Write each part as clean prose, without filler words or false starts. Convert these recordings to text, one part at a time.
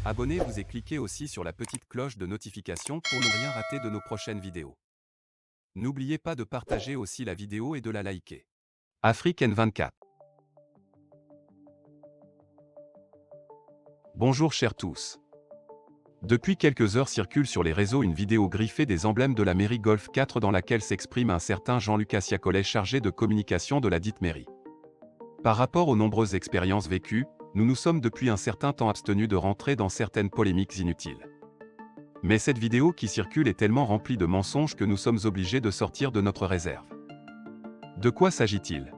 Abonnez-vous et cliquez aussi sur la petite cloche de notification pour ne rien rater de nos prochaines vidéos. N'oubliez pas de partager aussi la vidéo et de la liker. Afrique N24. Bonjour chers tous. Depuis quelques heures circule sur les réseaux une vidéo griffée des emblèmes de la mairie Golf 4 dans laquelle s'exprime un certain Jean-Lucas Siacolet chargé de communication de la dite mairie. Par rapport aux nombreuses expériences vécues, nous nous sommes depuis un certain temps abstenus de rentrer dans certaines polémiques inutiles. Mais cette vidéo qui circule est tellement remplie de mensonges que nous sommes obligés de sortir de notre réserve. De quoi s'agit-il?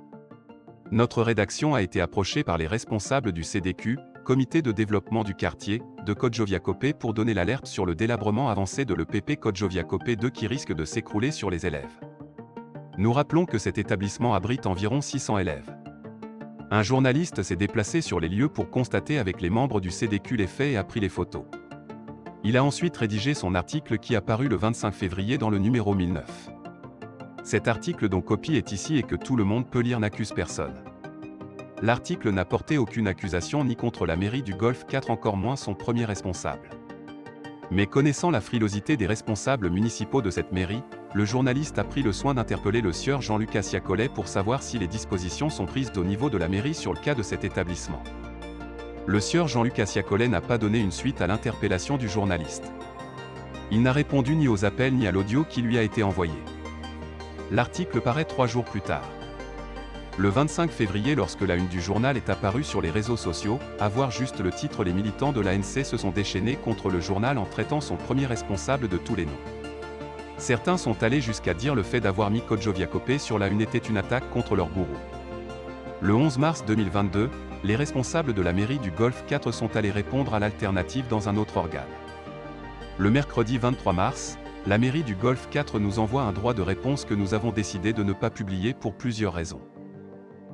Notre rédaction a été approchée par les responsables du CDQ, Comité de développement du quartier, de Kodjo-Viakopé pour donner l'alerte sur le délabrement avancé de l'EPP Kodjo-Viakopé 2 qui risque de s'écrouler sur les élèves. Nous rappelons que cet établissement abrite environ 600 élèves. Un journaliste s'est déplacé sur les lieux pour constater avec les membres du CDQ les faits et a pris les photos. Il a ensuite rédigé son article qui a paru le 25 février dans le numéro 1009. Cet article dont copie est ici et que tout le monde peut lire n'accuse personne. L'article n'a porté aucune accusation ni contre la mairie du Golf 4 encore moins son premier responsable. Mais connaissant la frilosité des responsables municipaux de cette mairie, le journaliste a pris le soin d'interpeller le sieur Jean-Lucas Siacolet pour savoir si les dispositions sont prises au niveau de la mairie sur le cas de cet établissement. Le sieur Jean-Lucas Siacolet n'a pas donné une suite à l'interpellation du journaliste. Il n'a répondu ni aux appels ni à l'audio qui lui a été envoyé. L'article paraît 3 jours plus tard. Le 25 février lorsque la une du journal est apparue sur les réseaux sociaux, à voir juste le titre, les militants de l'ANC se sont déchaînés contre le journal en traitant son premier responsable de tous les noms. Certains sont allés jusqu'à dire le fait d'avoir mis Kodjo-Viakopé sur la une était une attaque contre leur gourou. Le 11 mars 2022, les responsables de la mairie du Golf 4 sont allés répondre à l'alternative dans un autre organe. Le mercredi 23 mars, la mairie du Golf 4 nous envoie un droit de réponse que nous avons décidé de ne pas publier pour plusieurs raisons.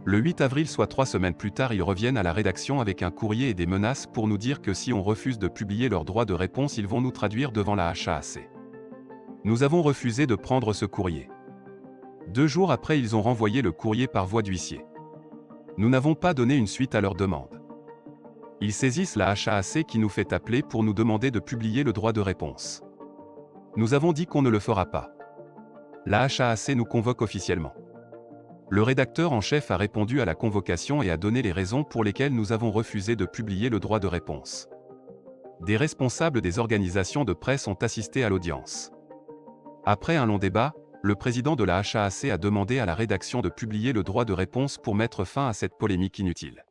Le 8 avril, soit 3 semaines plus tard, ils reviennent à la rédaction avec un courrier et des menaces pour nous dire que si on refuse de publier leur droit de réponse, ils vont nous traduire devant la HAAC. Nous avons refusé de prendre ce courrier. 2 jours après, ils ont renvoyé le courrier par voie d'huissier. Nous n'avons pas donné une suite à leur demande. Ils saisissent la HAAC qui nous fait appeler pour nous demander de publier le droit de réponse. Nous avons dit qu'on ne le fera pas. La HAAC nous convoque officiellement. Le rédacteur en chef a répondu à la convocation et a donné les raisons pour lesquelles nous avons refusé de publier le droit de réponse. Des responsables des organisations de presse ont assisté à l'audience. Après un long débat, le président de la HAAC a demandé à la rédaction de publier le droit de réponse pour mettre fin à cette polémique inutile.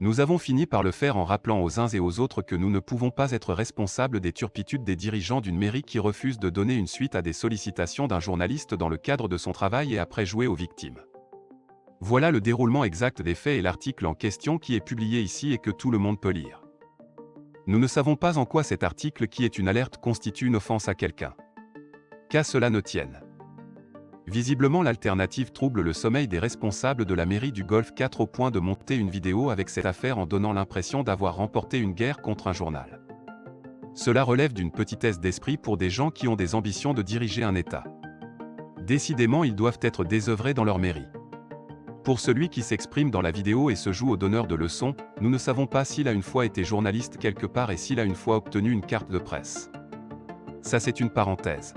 Nous avons fini par le faire en rappelant aux uns et aux autres que nous ne pouvons pas être responsables des turpitudes des dirigeants d'une mairie qui refuse de donner une suite à des sollicitations d'un journaliste dans le cadre de son travail et après jouer aux victimes. Voilà le déroulement exact des faits et l'article en question qui est publié ici et que tout le monde peut lire. Nous ne savons pas en quoi cet article qui est une alerte constitue une offense à quelqu'un. Qu'à cela ne tienne. Visiblement l'alternative trouble le sommeil des responsables de la mairie du Golf 4 au point de monter une vidéo avec cette affaire en donnant l'impression d'avoir remporté une guerre contre un journal. Cela relève d'une petitesse d'esprit pour des gens qui ont des ambitions de diriger un État. Décidément ils doivent être désœuvrés dans leur mairie. Pour celui qui s'exprime dans la vidéo et se joue au donneur de leçons, nous ne savons pas s'il a une fois été journaliste quelque part et s'il a une fois obtenu une carte de presse. Ça c'est une parenthèse.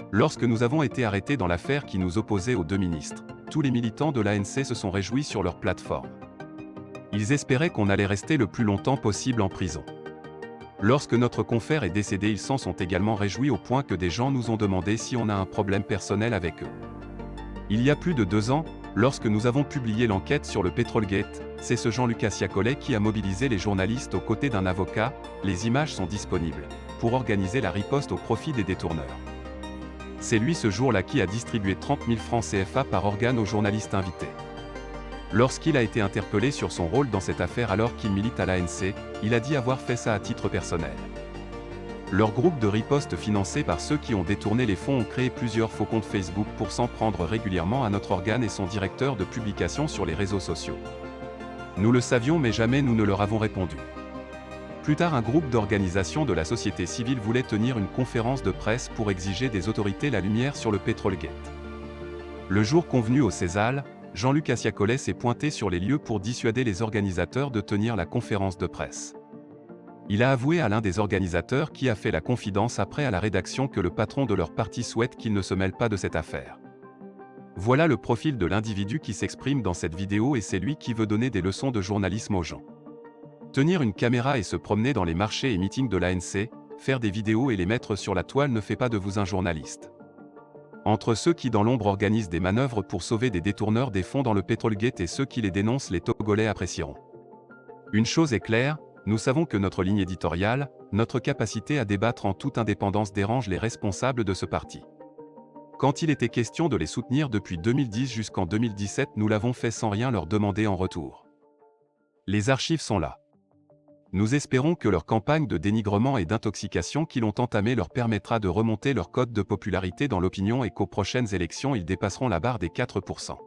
Lorsque nous avons été arrêtés dans l'affaire qui nous opposait aux 2 ministres, tous les militants de l'ANC se sont réjouis sur leur plateforme. Ils espéraient qu'on allait rester le plus longtemps possible en prison. Lorsque notre confrère est décédé, ils s'en sont également réjouis au point que des gens nous ont demandé si on a un problème personnel avec eux. Il y a plus de 2 ans, lorsque nous avons publié l'enquête sur le Petrolgate, c'est ce Jean-Lucas Siacolet qui a mobilisé les journalistes aux côtés d'un avocat, les images sont disponibles, pour organiser la riposte au profit des détourneurs. C'est lui ce jour-là qui a distribué 30 000 francs CFA par organe aux journalistes invités. Lorsqu'il a été interpellé sur son rôle dans cette affaire alors qu'il milite à l'ANC, il a dit avoir fait ça à titre personnel. Leur groupe de riposte financé par ceux qui ont détourné les fonds ont créé plusieurs faux comptes Facebook pour s'en prendre régulièrement à notre organe et son directeur de publication sur les réseaux sociaux. Nous le savions mais jamais nous ne leur avons répondu. Plus tard, un groupe d'organisations de la société civile voulait tenir une conférence de presse pour exiger des autorités la lumière sur le Petrolgate. Le jour convenu au Césal, Jean-Lucas Siacolet s'est pointé sur les lieux pour dissuader les organisateurs de tenir la conférence de presse. Il a avoué à l'un des organisateurs qui a fait la confidence après à la rédaction que le patron de leur parti souhaite qu'il ne se mêle pas de cette affaire. Voilà le profil de l'individu qui s'exprime dans cette vidéo et c'est lui qui veut donner des leçons de journalisme aux gens. Tenir une caméra et se promener dans les marchés et meetings de l'ANC, faire des vidéos et les mettre sur la toile ne fait pas de vous un journaliste. Entre ceux qui dans l'ombre organisent des manœuvres pour sauver des détourneurs des fonds dans le Petrolgate et ceux qui les dénoncent, les Togolais apprécieront. Une chose est claire, nous savons que notre ligne éditoriale, notre capacité à débattre en toute indépendance dérange les responsables de ce parti. Quand il était question de les soutenir depuis 2010 jusqu'en 2017, nous l'avons fait sans rien leur demander en retour. Les archives sont là. Nous espérons que leur campagne de dénigrement et d'intoxication qu'ils ont entamée leur permettra de remonter leur cote de popularité dans l'opinion et qu'aux prochaines élections ils dépasseront la barre des 4%.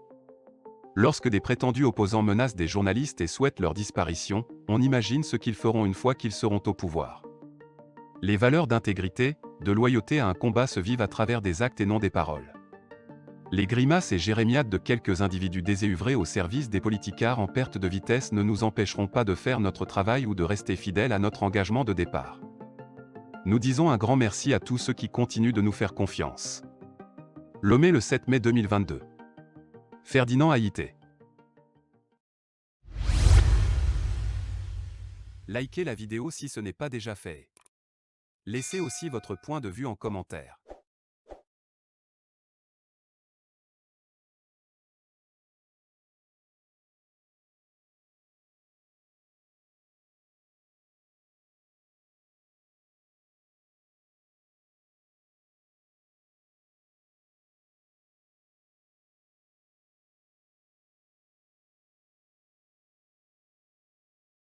Lorsque des prétendus opposants menacent des journalistes et souhaitent leur disparition, on imagine ce qu'ils feront une fois qu'ils seront au pouvoir. Les valeurs d'intégrité, de loyauté à un combat se vivent à travers des actes et non des paroles. Les grimaces et jérémiades de quelques individus déséuvrés au service des politicards en perte de vitesse ne nous empêcheront pas de faire notre travail ou de rester fidèles à notre engagement de départ. Nous disons un grand merci à tous ceux qui continuent de nous faire confiance. Lomé le 7 mai 2022. Ferdinand Haïté. Likez la vidéo si ce n'est pas déjà fait. Laissez aussi votre point de vue en commentaire.